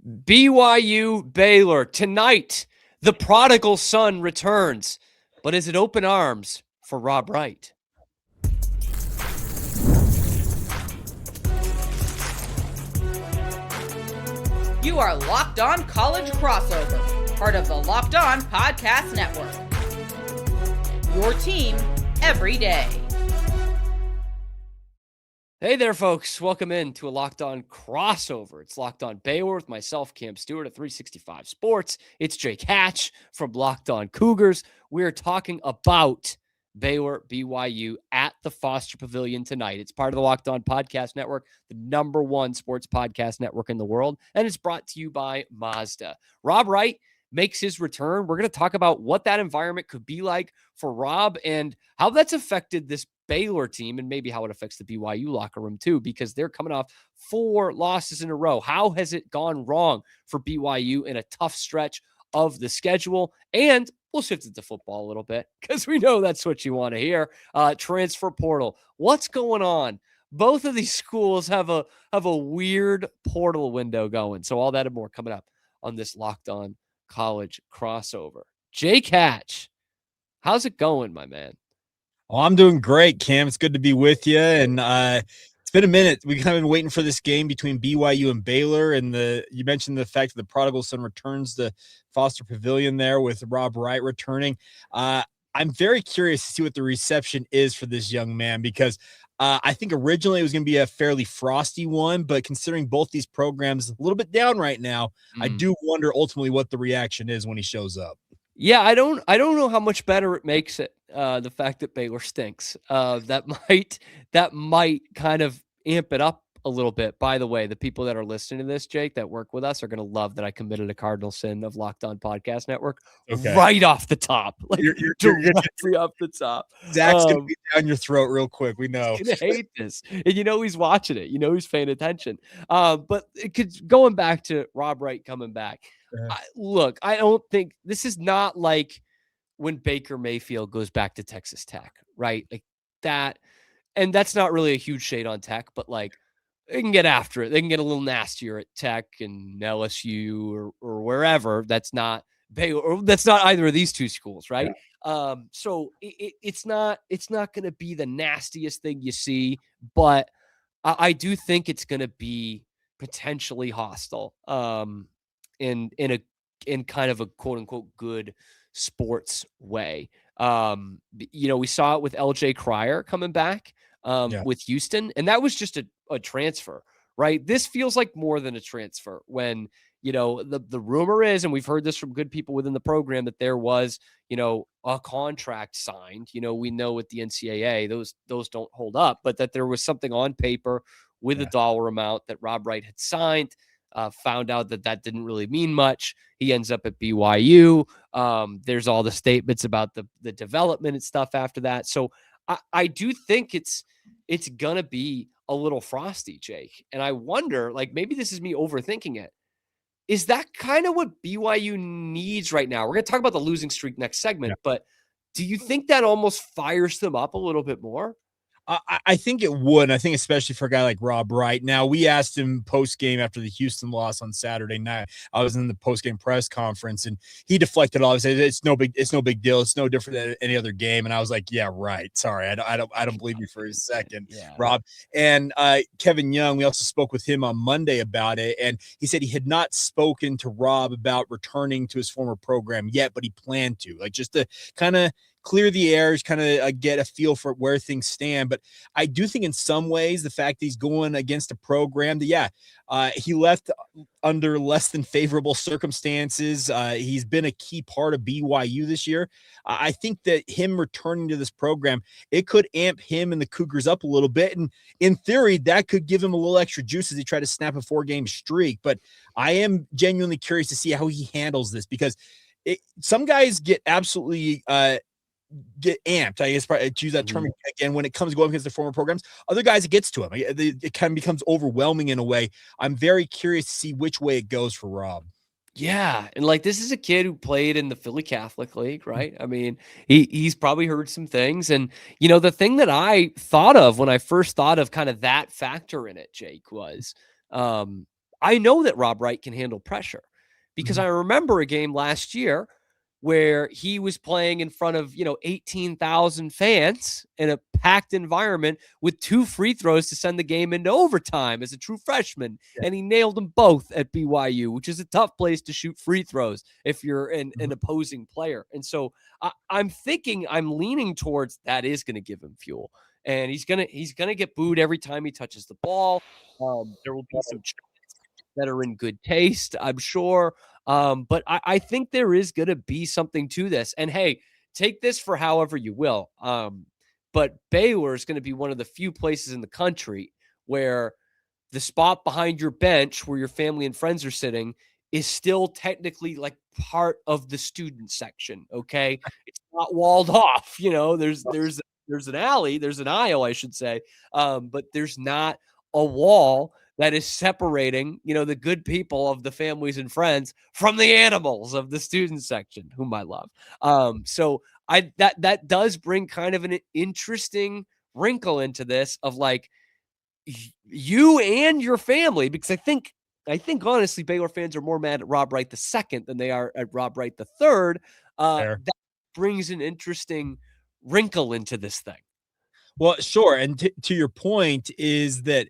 BYU Baylor tonight. The prodigal son returns, but is it open arms for Rob Wright? You are Locked On College Crossover, part of the Locked On Podcast Network. Your team every day. Hey there, folks. Welcome in to a Locked On Crossover. It's Locked On Baylor with myself, Cam Stewart at 365 Sports. It's Jake Hatch from Locked On Cougars. We're talking about Baylor BYU at the Foster Pavilion tonight. It's part of the Locked On Podcast Network, the #1 sports podcast network in the world, and it's brought to you by Mazda. Rob Wright makes his return. We're going to talk about what that environment could be like for Rob and how that's affected this Baylor team and maybe how it affects the BYU locker room too, because they're coming off 4 losses in a row. How has it gone wrong for BYU in a tough stretch of the schedule? And we'll shift it to football a little bit because we know that's what you want to hear. Transfer portal. What's going on? Both of these schools have a weird portal window going. So all that and more coming up on this Locked On College Crossover. Jake Hatch, how's it going, my man? Oh, I'm doing great, Cam. It's good to be with you. And it's been a minute. We've kind of been waiting for this game between BYU and Baylor. And you mentioned the fact that the prodigal son returns to Foster Pavilion there with Rob Wright returning. I'm very curious to see what the reception is for this young man, because I think originally it was going to be a fairly frosty one, but considering both these programs a little bit down right now, I do wonder ultimately what the reaction is when he shows up. Yeah, I don't know how much better it makes it. The fact that Baylor stinks, that might kind of amp it up a little bit. By the way, the people that are listening to this, Jake, that work with us are going to love that I committed a cardinal sin of Locked On Podcast Network right off the top. Like you're directly off the top. Zach's going to be down your throat real quick. We know. He's going to hate this. And you know he's watching it. You know he's paying attention. But going back to Rob Wright coming back, look, I don't think this is not like when Baker Mayfield goes back to Texas Tech, right? Like that. And that's not really a huge shade on Tech, but like they can get after it. They can get a little nastier at Tech and LSU or wherever. That's not Baylor, or that's not either of these two schools, right? Yeah. So it's not going to be the nastiest thing you see, but I do think it's going to be potentially hostile. In kind of a quote unquote good sports way. We saw it with LJ Cryer coming back with Houston, and that was just a transfer, right? This feels like more than a transfer when, the rumor is, and we've heard this from good people within the program, that there was, a contract signed. We know with the NCAA, those don't hold up, but that there was something on paper with a dollar amount that Rob Wright had signed. Found out that didn't really mean much. He ends up at BYU. There's all the statements about the development and stuff after that. So I do think it's going to be a little frosty, Jake. And I wonder, like, maybe this is me overthinking it. Is that kind of what BYU needs right now? We're going to talk about the losing streak next segment, but do you think that almost fires them up a little bit more? I think it would. I think especially for a guy like Rob Wright. Now, we asked him post-game after the Houston loss on Saturday night. I was in the post-game press conference, and he deflected all. He said, it's no big deal. It's no different than any other game. And I was like, yeah, right. Sorry. I don't believe you for a second, Rob. And Kevin Young, we also spoke with him on Monday about it. And he said he had not spoken to Rob about returning to his former program yet, but he planned to, like, just to kind of clear the air, kind of get a feel for where things stand. But I do think in some ways the fact that he's going against a program that, he left under less than favorable circumstances. He's been a key part of BYU this year. I think that him returning to this program, it could amp him and the Cougars up a little bit. And in theory, that could give him a little extra juice as he try to snap a 4-game streak. But I am genuinely curious to see how he handles this, because some guys get absolutely get amped, I guess, to use that term again, when it comes to going against the former programs. Other guys, it gets to them. It kind of becomes overwhelming in a way. I'm very curious to see which way it goes for Rob. Yeah. And like, this is a kid who played in the Philly Catholic League, right? I mean, he's probably heard some things. And, the thing that I thought of when I first thought of kind of that factor in it, Jake, was I know that Rob Wright can handle pressure because I remember a game last year where he was playing in front of, 18,000 fans in a packed environment with 2 free throws to send the game into overtime as a true freshman. Yeah. And he nailed them both at BYU, which is a tough place to shoot free throws if you're an opposing player. And so I'm leaning towards that is going to give him fuel. And he's gonna get booed every time he touches the ball. There will be some that are in good taste, I'm sure. But I think there is going to be something to this. And hey, take this for however you will. But Baylor is going to be one of the few places in the country where the spot behind your bench where your family and friends are sitting is still technically like part of the student section. Okay. It's not walled off. There's an alley, there's an aisle, I should say. But there's not a wall that is separating, the good people of the families and friends from the animals of the student section, whom I love. So that does bring kind of an interesting wrinkle into this of like you and your family, because I think honestly, Baylor fans are more mad at Rob Wright II than they are at Rob Wright III. That brings an interesting wrinkle into this thing. Well, sure. And to your point is that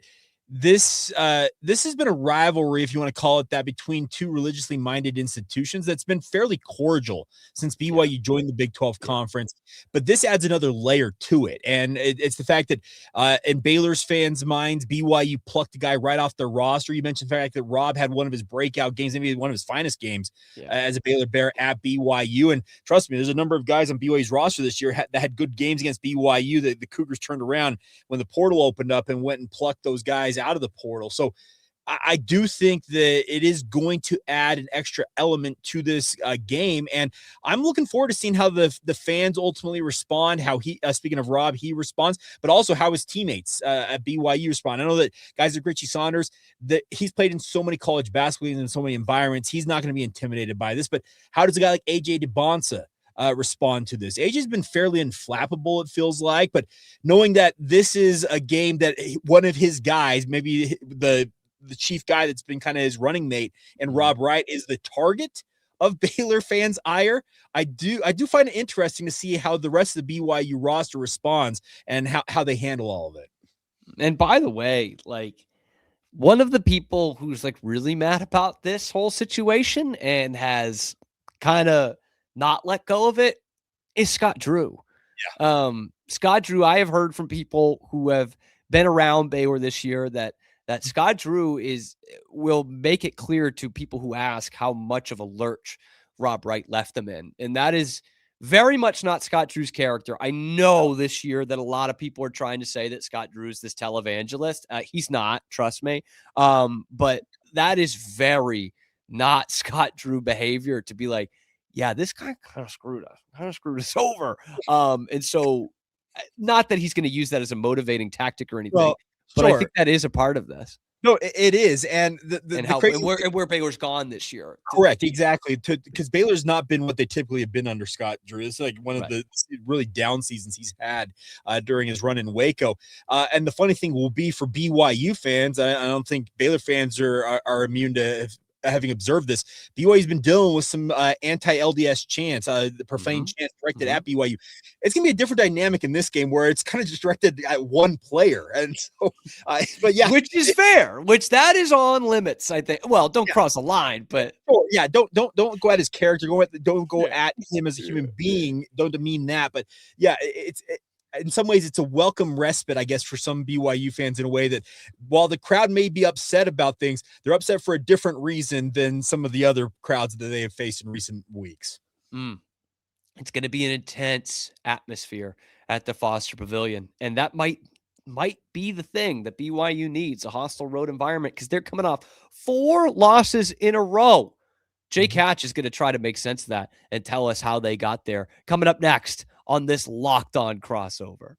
this has been a rivalry, if you want to call it that, between two religiously minded institutions that's been fairly cordial since BYU joined the Big 12 conference. But this adds another layer to it. And it's the fact that in Baylor's fans' minds, BYU plucked a guy right off their roster. You mentioned the fact that Rob had one of his breakout games, maybe one of his finest games as a Baylor Bear at BYU. And trust me, there's a number of guys on BYU's roster this year that had good games against BYU that the Cougars turned around when the portal opened up and went and plucked those guys out of the portal. So I do think that it is going to add an extra element to this game. And I'm looking forward to seeing how the fans ultimately respond, how he, speaking of Rob, he responds, but also how his teammates at BYU respond. I know that guys like Richie Saunders, that he's played in so many college basketball games in so many environments. He's not going to be intimidated by this, but how does a guy like AJ DeBonsa respond to this? AJ's been fairly inflappable, it feels like, but knowing that this is a game that one of his guys, maybe the chief guy that's been kind of his running mate, and Rob Wright is the target of Baylor fans' ire, I do find it interesting to see how the rest of the BYU roster responds and how they handle all of it. And by the way, like, one of the people who's like really mad about this whole situation and has kind of not let go of it is Scott Drew. Yeah. Scott Drew, I have heard from people who have been around Baylor this year that Scott Drew will make it clear to people who ask how much of a lurch Rob Wright left them in. And that is very much not Scott Drew's character. I know this year that a lot of people are trying to say that Scott Drew is this televangelist. He's not, trust me. But that is very not Scott Drew behavior to be like, yeah, this guy kind of screwed us over. And so not that he's going to use that as a motivating tactic or anything, but I think that is a part of this. No, it is. And where Baylor's gone this year. Correct. Exactly. Because Baylor's not been what they typically have been under Scott Drew. It's like one of the really down seasons he's had during his run in Waco. And the funny thing will be for BYU fans, I don't think Baylor fans are immune to having observed this. BYU's been dealing with some anti-LDS chants, the profane chants directed at BYU. It's gonna be a different dynamic in this game where it's kind of just directed at one player, and so, but yeah, which is fair. Which that is on limits, I think. Well, don't cross a line, but don't go at his character. Don't go at him as a human being. Don't demean that. But yeah, in some ways, it's a welcome respite, I guess, for some BYU fans in a way that while the crowd may be upset about things, they're upset for a different reason than some of the other crowds that they have faced in recent weeks. It's going to be an intense atmosphere at the Foster Pavilion. And that might be the thing that BYU needs, a hostile road environment, because they're coming off 4 losses in a row. Jake Hatch is going to try to make sense of that and tell us how they got there. Coming up next on this Locked On crossover.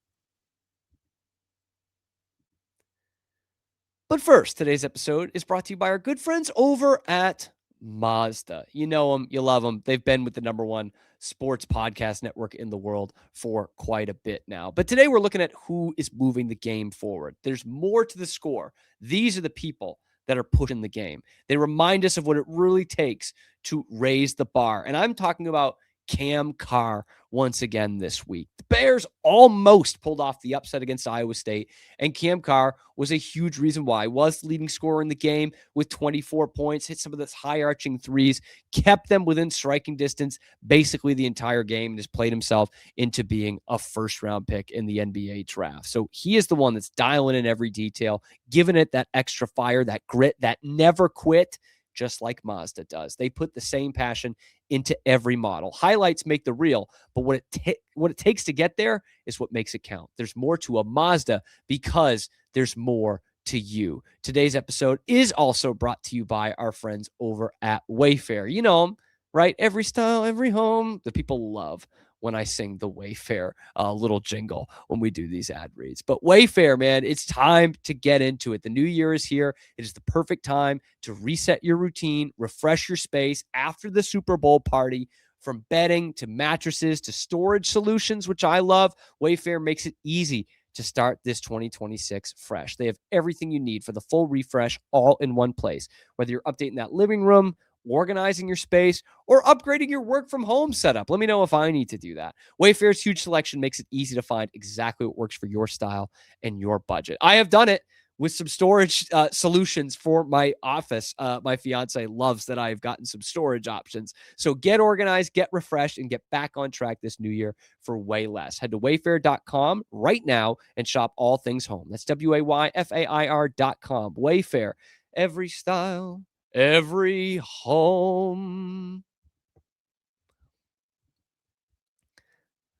But first, today's episode is brought to you by our good friends over at Mazda. You know them, you love them. They've been with the #1 sports podcast network in the world for quite a bit now. But today we're looking at who is moving the game forward. There's more to the score. These are the people that are pushing the game. They remind us of what it really takes to raise the bar. And I'm talking about Cam Carr once again this week. The Bears almost pulled off the upset against Iowa State, and Cam Carr was a huge reason why. He was the leading scorer in the game with 24 points, hit some of those high-arching threes, kept them within striking distance basically the entire game, and has played himself into being a first-round pick in the NBA draft. So he is the one that's dialing in every detail, giving it that extra fire, that grit, that never quit, just like Mazda does. They put the same passion into every model. Highlights make the reel, but what it takes to get there is what makes it count. There's more to a Mazda because there's more to you. Today's episode is also brought to you by our friends over at Wayfair. You know them, right? Every style, every home. The people love when I sing the Wayfair little jingle when we do these ad reads. But Wayfair, man, it's time to get into it. The new year is here. It is the perfect time to reset your routine, refresh your space after the Super Bowl party. From bedding to mattresses to storage solutions, which I love, Wayfair makes it easy to start this 2026 fresh. They have everything you need for the full refresh all in one place. Whether you're updating that living room, organizing your space, or upgrading your work from home setup. Let me know if I need to do that. Wayfair's huge selection makes it easy to find exactly what works for your style and your budget. I have done it with some storage solutions for my office. My fiance loves that I've gotten some storage options. So get organized, get refreshed, and get back on track this new year for way less. Head to wayfair.com right now and shop all things home. That's WAYFAIR.com. Wayfair, every style, every home.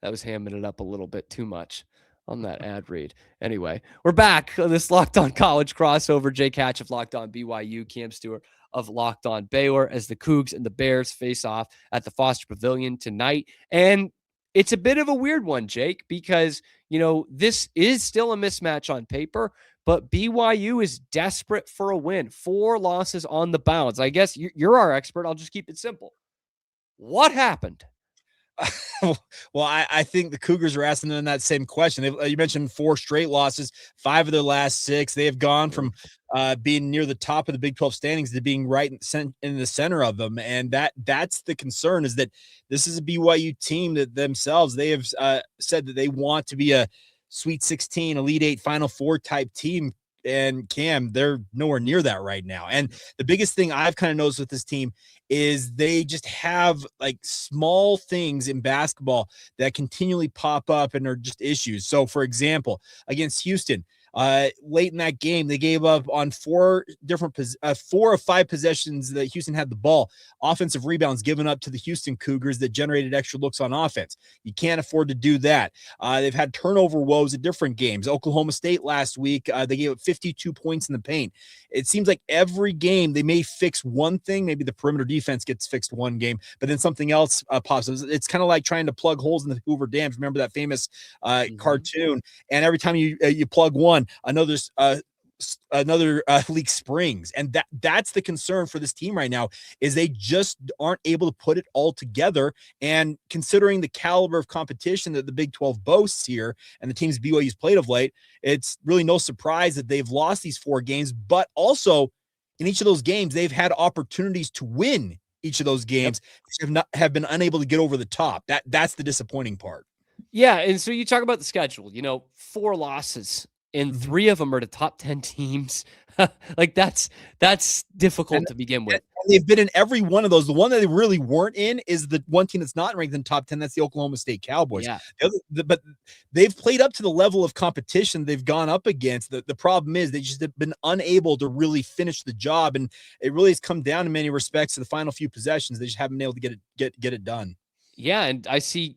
That was hamming it up a little bit too much on that ad read. Anyway, we're back on this Locked On College crossover. Jake Hatch of Locked On BYU, Cam Stuart of Locked On Baylor, as the Cougs and the Bears face off at the Foster Pavilion tonight. And it's a bit of a weird one, Jake, because, you know, this is still a mismatch on paper, but BYU is desperate for a win. 4 losses on the bounce. I guess you're our expert. I'll just keep it simple. What happened? Well, I think the Cougars are asking them that same question. You mentioned 4 straight losses, 5 of their last 6. They have gone from being near the top of the Big 12 standings to being right in the center of them. And that's the concern, is that this is a BYU team that themselves, they have said that they want to be a Sweet 16, Elite 8, Final 4 type team. And Cam, they're nowhere near that right now. And the biggest thing I've kind of noticed with this team is they just have like small things in basketball that continually pop up and are just issues. So, for example, against Houston, late in that game, they gave up on 4 of 5 possessions that Houston had the ball. Offensive rebounds given up to the Houston Cougars that generated extra looks on offense. You can't afford to do that. They've had turnover woes at different games. Oklahoma State last week, they gave up 52 points in the paint. It seems like every game they may fix one thing. Maybe the perimeter defense gets fixed one game, but then something else pops up. It's kind of like trying to plug holes in the Hoover Dams. Remember that famous cartoon? And every time you plug one, another leak springs. And that's the concern for this team right now, is they just aren't able to put it all together. And considering the caliber of competition that the Big 12 boasts here and the teams BYU's played of late, it's really no surprise that they've lost these 4 games, but also in each of those games, they've had opportunities to win each of those games. Have been unable to get over the top. That's the disappointing part. Yeah. And so you talk about the schedule, 4 losses, and 3 of them are the top 10 teams. Like that's difficult to begin with. And they've been in every one of those. The one that they really weren't in is the one team that's not ranked in the top 10. That's the Oklahoma State Cowboys. Yeah. But they've played up to the level of competition they've gone up against. The problem is they just have been unable to really finish the job. And it really has come down in many respects to the final few possessions. They just haven't been able to get it done. Yeah. And I see,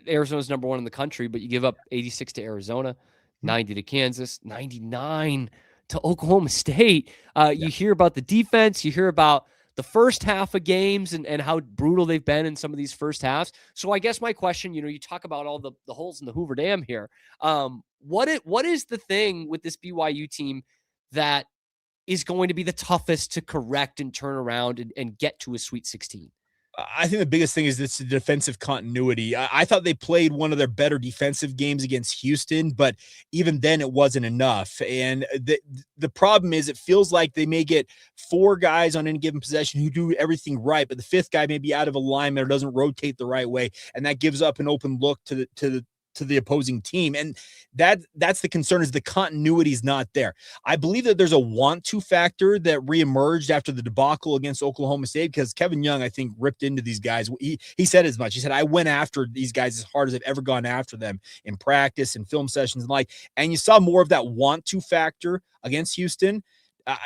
Arizona's number 1 in the country, but you give up 86 to Arizona, 90 to Kansas, 99 to Oklahoma State. You hear about the defense, you hear about the first half of games and how brutal they've been in some of these first halves. So I guess my question, you talk about all the holes in the Hoover Dam here. What is the thing with this BYU team that is going to be the toughest to correct and turn around and get to a Sweet 16? I think the biggest thing is this defensive continuity. I thought they played one of their better defensive games against Houston, but even then it wasn't enough. And the problem is it feels like they may get 4 guys on any given possession who do everything right, but the 5th guy may be out of alignment or doesn't rotate the right way, and that gives up an open look to the opposing team. And that's the concern, is the continuity is not there. I believe that there's a want to factor that reemerged after the debacle against Oklahoma State, because Kevin Young, I think, ripped into these guys. He said as much. He said, I went after these guys as hard as I've ever gone after them in practice and film sessions and you saw more of that want to factor against Houston.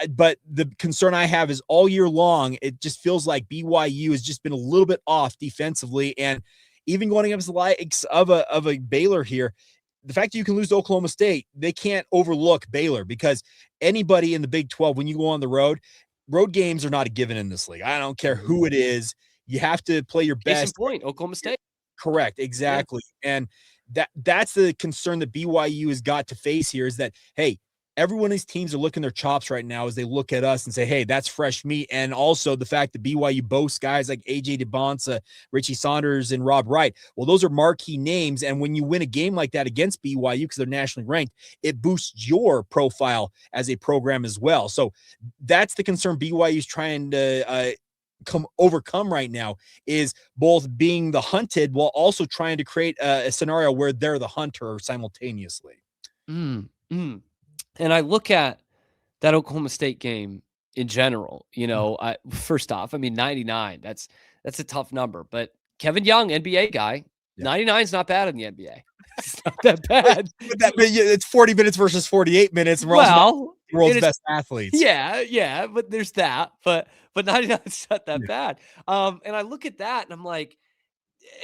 But the concern I have is all year long, it just feels like BYU has just been a little bit off defensively. And even going against the likes of a Baylor here, the fact that you can lose to Oklahoma State, they can't overlook Baylor, because anybody in the Big 12, when you go on the road games are not a given in this league. I don't care who it is. You have to play your best. Case in point, Oklahoma State. Correct. Exactly. Yeah. And that's the concern that BYU has got to face here, is that, hey, every one of these teams are licking their chops right now as they look at us and say, hey, that's fresh meat. And also the fact that BYU boasts guys like AJ DeBonsa, Richie Saunders, and Rob Wright. Well, those are marquee names. And when you win a game like that against BYU, because they're nationally ranked, it boosts your profile as a program as well. So that's the concern BYU is trying to overcome right now, is both being the hunted while also trying to create a scenario where they're the hunter simultaneously. And I look at that Oklahoma State game in general, first off, 99, that's a tough number, but Kevin Young, NBA guy, 99 is not bad in the NBA. It's not that bad. But it's 40 minutes versus 48 minutes. And we're also the world's best athletes. Yeah, but there's that. But 99 is not that bad. And I look at that and I'm like,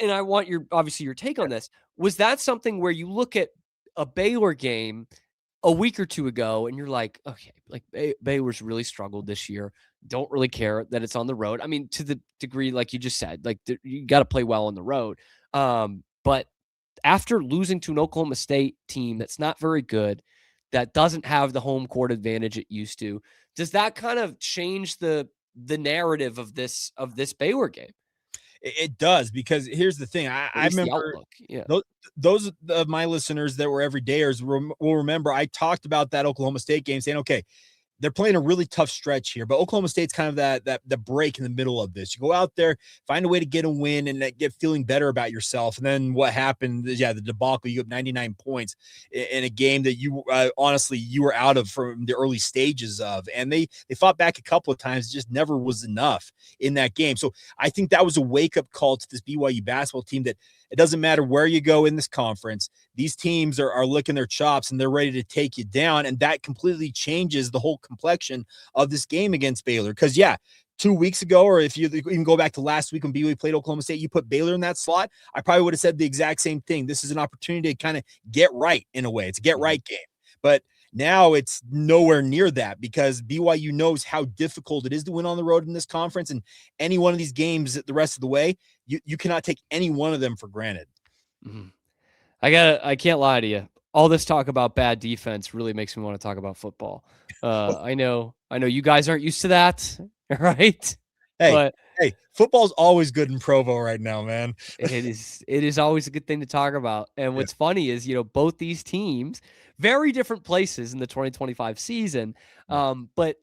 and I want your take on this. Was that something where you look at a Baylor game a week or two ago and you're like, okay, like Baylor's really struggled this year. Don't really care that it's on the road. To the degree, like you just said, like you got to play well on the road. But after losing to an Oklahoma State team that's not very good, that doesn't have the home court advantage it used to, does that kind of change the narrative of this Baylor game? It does, because here's the thing. I remember those of my listeners that were everydayers will remember I talked about that Oklahoma State game saying, okay, they're playing a really tough stretch here, but Oklahoma State's kind of that break in the middle of this. You go out there, find a way to get a win and get feeling better about yourself. And then what happened is, the debacle, you have 99 points in a game that you honestly, you were out of from the early stages of, and they fought back a couple of times. It just never was enough in that game. So I think that was a wake up call to this BYU basketball team, that it doesn't matter where you go in this conference. These teams are licking their chops and they're ready to take you down. And that completely changes the whole complexion of this game against Baylor. Because 2 weeks ago, or if you even go back to last week when BYU played Oklahoma State, you put Baylor in that slot, I probably would have said the exact same thing. This is an opportunity to kind of get right in a way. It's a get right game. But now it's nowhere near that, because BYU knows how difficult it is to win on the road in this conference. And any one of these games the rest of the way, you cannot take any one of them for granted. Mm-hmm. I can't lie to you. All this talk about bad defense really makes me want to talk about football. I know you guys aren't used to that, right? Hey, football's always good in Provo right now, man. It is always a good thing to talk about. And what's funny is, both these teams, very different places in the 2025 season, but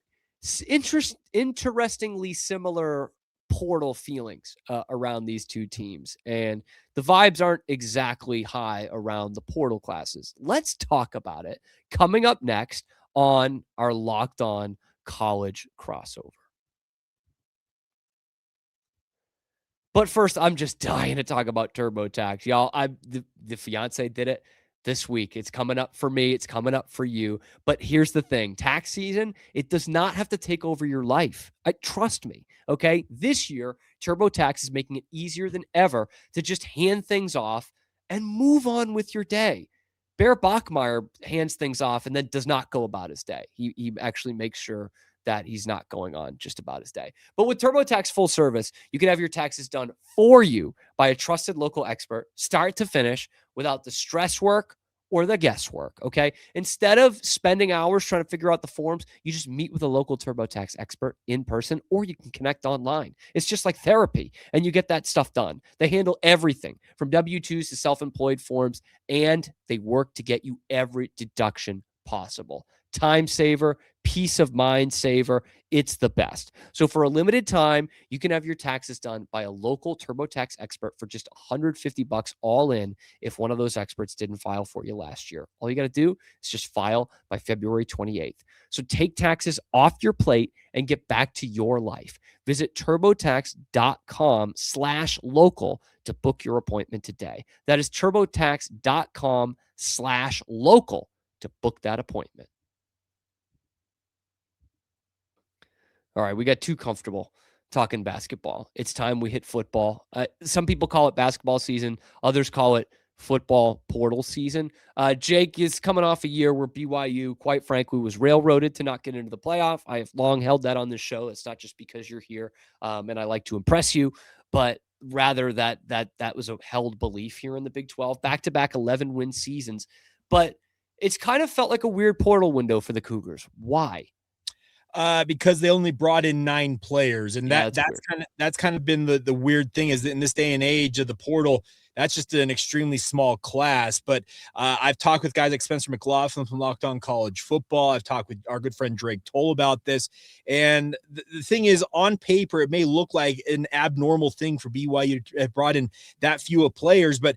interestingly similar portal feelings around these two teams. And the vibes aren't exactly high around the portal classes. Let's talk about it coming up next on our Locked On College crossover. But first, I'm just dying to talk about TurboTax. Y'all, the fiance did it this week. It's coming up for me. It's coming up for you. But here's the thing. Tax season, it does not have to take over your life. Trust me, okay? This year, TurboTax is making it easier than ever to just hand things off and move on with your day. Bear Bachmeyer hands things off and then does not go about his day. He actually makes sure that he's not going on just about his day. But with TurboTax Full Service, you can have your taxes done for you by a trusted local expert, start to finish, without the stress work or the guesswork, okay? Instead of spending hours trying to figure out the forms, you just meet with a local TurboTax expert in person, or you can connect online. It's just like therapy, and you get that stuff done. They handle everything from W-2s to self-employed forms, and they work to get you every deduction possible. Time saver, peace of mind saver. It's the best. So for a limited time, you can have your taxes done by a local TurboTax expert for just $150 all in if one of those experts didn't file for you last year. All you got to do is just file by February 28th. So take taxes off your plate and get back to your life. Visit turbotax.com/local to book your appointment today. That is turbotax.com/local to book that appointment. All right, we got too comfortable talking basketball. It's time we hit football. Some people call it basketball season. Others call it football portal season. Jake is coming off a year where BYU, quite frankly, was railroaded to not get into the playoff. I have long held that on this show. It's not just because you're here and I like to impress you, but rather that was a held belief here in the Big 12. Back-to-back 11-win seasons. But it's kind of felt like a weird portal window for the Cougars. Why? Because they only brought in 9 players, and that's kind of been the weird thing is that in this day and age of the portal, that's just an extremely small class. But I've talked with guys like Spencer McLaughlin from Locked On College Football. I've talked with our good friend Drake Toll about this, and the thing is, on paper, it may look like an abnormal thing for BYU to have brought in that few of players, but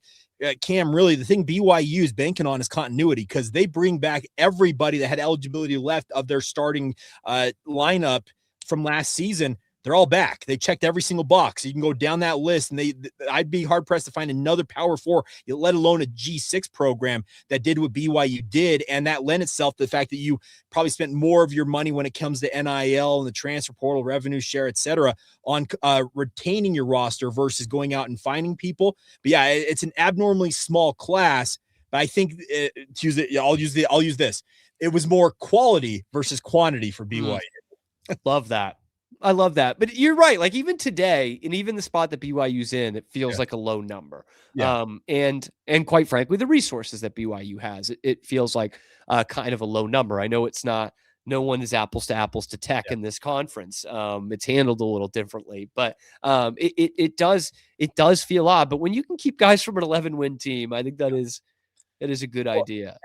Cam, really, the thing BYU is banking on is continuity because they bring back everybody that had eligibility left of their starting lineup from last season. They're all back. They checked every single box. You can go down that list, and I'd be hard-pressed to find another Power 4, let alone a G6 program that did what BYU did, and that lent itself to the fact that you probably spent more of your money when it comes to NIL and the transfer portal, revenue share, et cetera, on retaining your roster versus going out and finding people. But yeah, it's an abnormally small class, but I think I'll use this. It was more quality versus quantity for BYU. Love that. I love that. But you're right. Like even today, and even the spot that BYU's in, it feels like a low number. Yeah. And quite frankly, the resources that BYU has, it feels like kind of a low number. I know it's not, no one is apples to apples to Tech in this conference. It's handled a little differently, but it does feel odd. But when you can keep guys from an 11-win team, I think that is a good idea.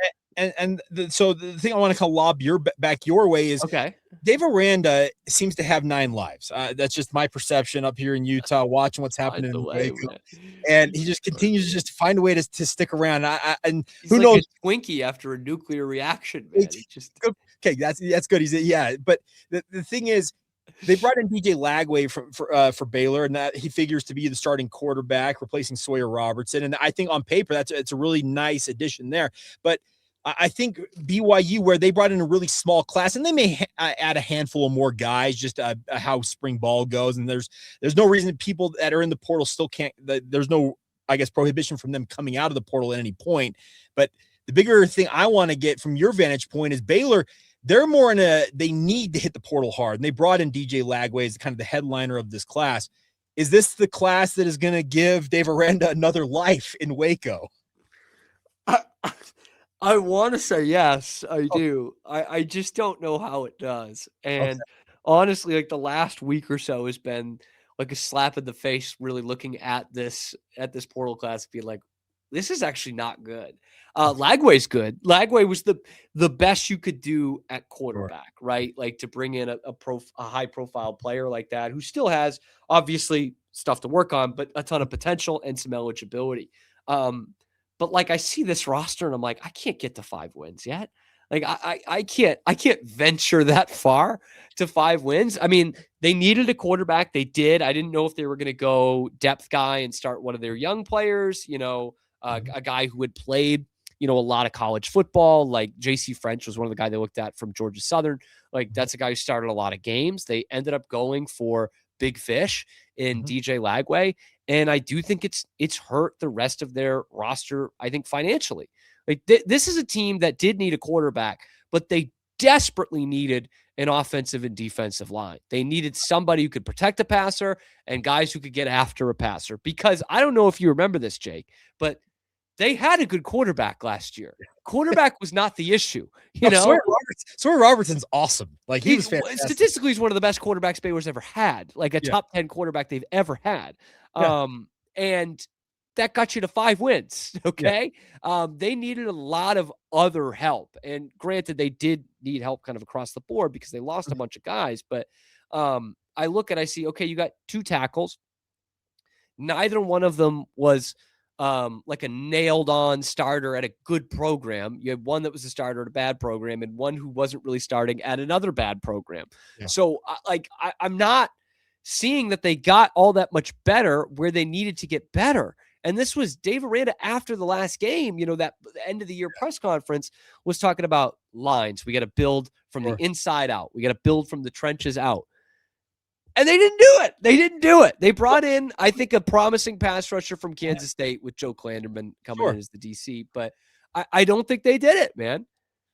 So the thing I want to lob back your way is, okay, Dave Aranda seems to have 9 lives. That's just my perception up here in Utah, watching what's happening in Waco. And he just continues just to find a way to stick around. And he's who like knows? A Twinkie after a nuclear reaction, man. Okay, that's good. But the thing is, they brought in DJ Lagway for Baylor, and that he figures to be the starting quarterback, replacing Sawyer Robertson. And I think on paper, it's a really nice addition there. But I think BYU, where they brought in a really small class, and they may add a handful of more guys, just how spring ball goes. And there's no reason people that are in the portal still can't. There's no, I guess, prohibition from them coming out of the portal at any point. But the bigger thing I want to get from your vantage point is Baylor. They're more they need to hit the portal hard. And they brought in DJ Lagway as kind of the headliner of this class. Is this the class that is going to give Dave Aranda another life in Waco? I want to say yes, I do. I just don't know how it does. And honestly, like the last week or so has been like a slap in the face, really looking at this portal class, being like, this is actually not good. Lagway's good. Lagway was the best you could do at quarterback, right? Like to bring in a high profile player like that, who still has obviously stuff to work on, but a ton of potential and some eligibility. But like I see this roster and I'm like, I can't get to 5 wins yet. Like I can't venture that far to 5 wins. I mean, they needed a quarterback. They did. I didn't know if they were going to go depth guy and start one of their young players, a guy who had played, a lot of college football. Like JC French was one of the guys they looked at from Georgia Southern. Like that's a guy who started a lot of games. They ended up going for big fish in DJ Lagway. And I do think it's hurt the rest of their roster, I think, financially. Like this is a team that did need a quarterback, but they desperately needed an offensive and defensive line. They needed somebody who could protect a passer and guys who could get after a passer. Because I don't know if you remember this, Jake, but They had a good quarterback last year. Quarterback was not the issue. Sawyer Robertson's awesome. Like he was fantastic. Statistically, he's one of the best quarterbacks Baylor's ever had, like a top 10 quarterback they've ever had. And that got you to 5 wins. Okay. They needed a lot of other help. And granted, they did need help kind of across the board because they lost a bunch of guys. But I see, okay, you got 2 tackles. Neither one of them was like a nailed on starter at a good program. You had one that was a starter at a bad program and one who wasn't really starting at another bad program. So I'm not seeing that they got all that much better where they needed to get better. And this was Dave Aranda after the last game, that end of the year press conference was talking about lines. We got to build from the inside out. We got to build from the trenches out. And they didn't do it. They brought in, I think, a promising pass rusher from Kansas State with Joe Klanderman coming in as the DC, but I don't think they did it, man.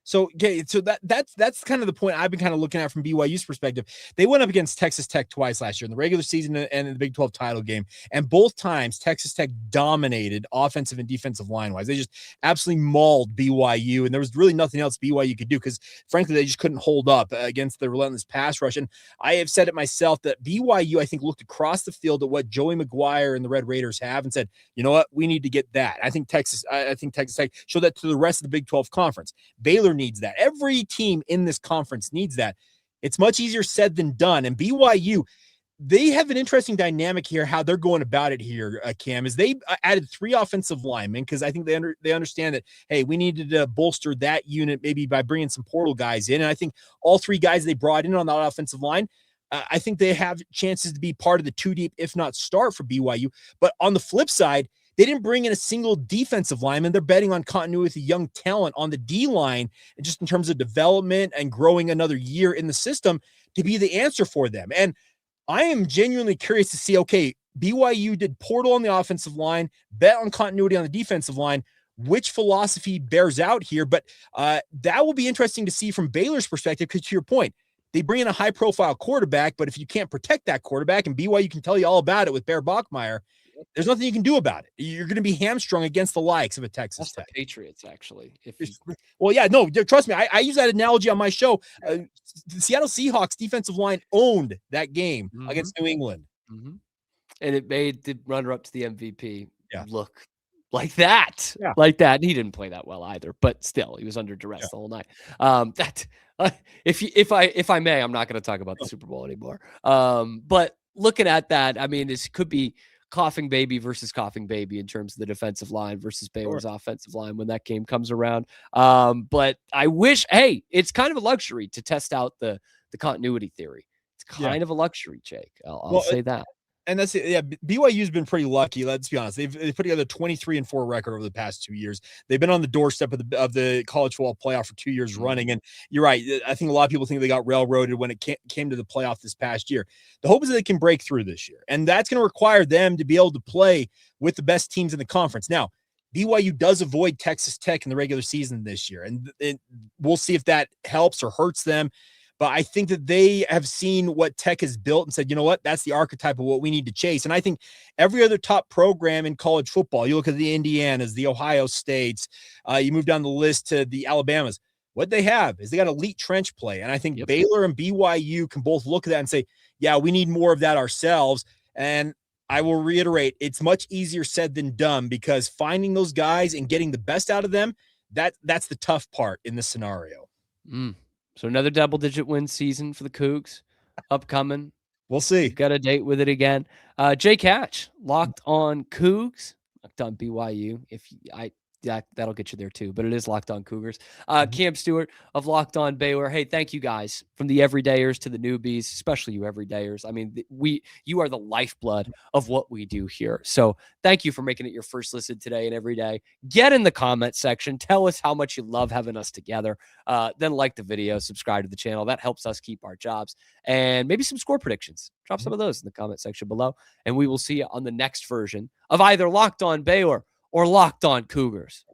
So, okay, so that's kind of the point I've been kind of looking at from BYU's perspective. They went up against Texas Tech twice last year in the regular season and in the Big 12 title game. And both times Texas Tech dominated offensive and defensive line wise. They just absolutely mauled BYU. And there was really nothing else BYU could do because frankly, they just couldn't hold up against the relentless pass rush. And I have said it myself that BYU, I think, looked across the field at what Joey McGuire and the Red Raiders have and said, you know what, we need to get that. I think Texas Tech showed that to the rest of the Big 12 conference. Baylor needs that. Every team in this conference needs that. It's much easier said than done. And BYU, they have an interesting dynamic here, how they're going about it here, Cam, is they added 3 offensive linemen because I think they understand that, hey, we needed to bolster that unit maybe by bringing some portal guys in. And I think all 3 guys they brought in on that offensive line, I think they have chances to be part of the 2 deep, if not start for BYU. But on the flip side, they didn't bring in a single defensive lineman. They're betting on continuity, young talent on the D line, and just in terms of development and growing another year in the system to be the answer for them. And I am genuinely curious to see, okay, BYU did portal on the offensive line, bet on continuity on the defensive line, which philosophy bears out here. But that will be interesting to see from Baylor's perspective, because to your point, they bring in a high-profile quarterback, but if you can't protect that quarterback, and BYU can tell you all about it with Bear Bachmeier, there's nothing you can do about it. You're going to be hamstrung against the likes of a Texas Tech. The Patriots, actually. Trust me. I use that analogy on my show. The Seattle Seahawks defensive line owned that game against New England. And it made the runner-up to the MVP look like that. Like that. And he didn't play that well either, but still, he was under duress the whole night. If I may, I'm not going to talk about the Super Bowl anymore. But looking at that, I mean, this could be coughing baby versus coughing baby in terms of the defensive line versus Baylor's offensive line when that game comes around. But I wish, it's kind of a luxury to test out the continuity theory. It's kind of a luxury, Jake. I'll say that. And that's it. Yeah, BYU's been pretty lucky. Let's be honest. They've put together a 23-4 record over the past 2 years. They've been on the doorstep of the college football playoff for 2 years running. And you're right. I think a lot of people think they got railroaded when it came to the playoff this past year. The hope is that they can break through this year, and that's going to require them to be able to play with the best teams in the conference. Now, BYU does avoid Texas Tech in the regular season this year, and we'll see if that helps or hurts them. But I think that they have seen what Tech has built and said, you know what, that's the archetype of what we need to chase. And I think every other top program in college football, you look at the Indianas, the Ohio States, you move down the list to the Alabamas, what they have is they got elite trench play. And I think Baylor and BYU can both look at that and say, yeah, we need more of that ourselves. And I will reiterate, it's much easier said than done, because finding those guys and getting the best out of them, that's the tough part in this scenario. So another double-digit win season for the Cougs upcoming. We'll see. Got a date with it again. Jake Hatch, Locked On Cougs, Locked On BYU. That'll get you there too, but it is Locked On Cougars. Cam Stewart of Locked On Baylor. Hey, thank you guys, from the everydayers to the newbies, especially you everydayers. I mean, you are the lifeblood of what we do here. So thank you for making it your first listen today and every day. Get in the comment section. Tell us how much you love having us together. Then like the video, subscribe to the channel. That helps us keep our jobs. And maybe some score predictions. Drop some of those in the comment section below. And we will see you on the next version of either Locked On Baylor or Locked On Cougars.